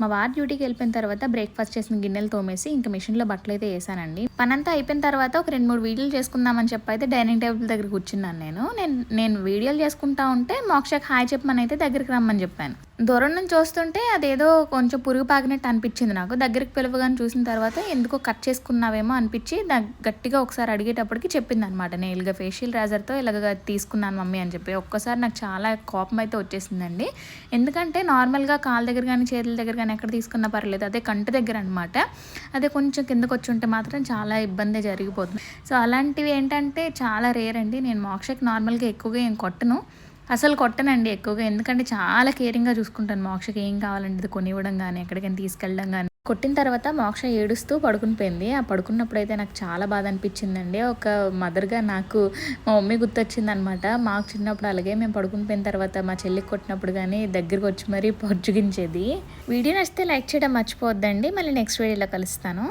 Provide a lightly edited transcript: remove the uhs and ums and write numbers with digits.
మా వారు డ్యూటీకి వెళ్ళిపోయిన తర్వాత బ్రేక్ఫాస్ట్ చేసిన గిన్నెలు తోమేసి ఇంకా మిషన్లో బట్టలు అయితే వేసానండి. పనంతా అయిపోయిన తర్వాత ఒక 2-3 వీడియోలు చేసుకుందామని చెప్పి అయితే డైనింగ్ టేబుల్ దగ్గర కూర్చున్నాను నేను వీడియోలు చేసుకుంటా ఉంటే మోక్షకి హాయ్ చెప్పమని అయితే దగ్గరికి రమ్మని చెప్పాను. దూరం నుంచి చూస్తుంటే అదేదో కొంచెం పురుగు పాకినట్టు అనిపించింది నాకు. దగ్గరికి పిలవగానే చూసిన తర్వాత ఎందుకో కట్ చేసుకున్నావేమో అనిపించి గట్టిగా ఒకసారి అడిగేటప్పటికి చెప్పింది అనమాట. నేను ఇలాగ ఫేషియల్ రేజర్తో ఇలాగ తీసుకున్నాను మమ్మీ అని చెప్పి. ఒక్కసారి నాకు చాలా కోపం అయితే వచ్చేసిందండి. ఎందుకంటే నార్మల్గా కాళ్ళ దగ్గర కానీ చేతుల దగ్గర కానీ ఎక్కడ తీసుకున్నా పర్లేదు, అదే కంటి దగ్గర అనమాట. అదే కొంచెం కిందకు వచ్చి ఉంటే మాత్రం చాలా ఇబ్బంది జరిగిపోతుంది. సో అలాంటివి ఏంటంటే చాలా రేర్ అండి. నేను మోక్షకి నార్మల్గా ఎక్కువగా ఏం కొట్టను, అసలు కొట్టనండి ఎక్కువగా. ఎందుకంటే చాలా కేరింగ్గా చూసుకుంటాను. మోక్షకి ఏం కావాలంటే ఇది కొనివ్వడం కానీ ఎక్కడికైనా తీసుకెళ్ళడం కానీ. కొట్టిన తర్వాత మోక్ష ఏడుస్తూ పడుకుని పోయింది. ఆ పడుకున్నప్పుడైతే నాకు చాలా బాధ అనిపించిందండి. ఒక మదర్గా నాకు మా మమ్మీ గుర్తొచ్చింది అనమాట. మాకు చిన్నప్పుడు అలాగే మేము పడుకుని పోయిన తర్వాత మా చెల్లికి కొట్టినప్పుడు కానీ దగ్గరికి వచ్చి మరీ పొజ్జుగించేది. వీడియో నచ్చితే లైక్ చేయడం మర్చిపోవద్దండి. మళ్ళీ నెక్స్ట్ వీడియోలో కలుస్తాను.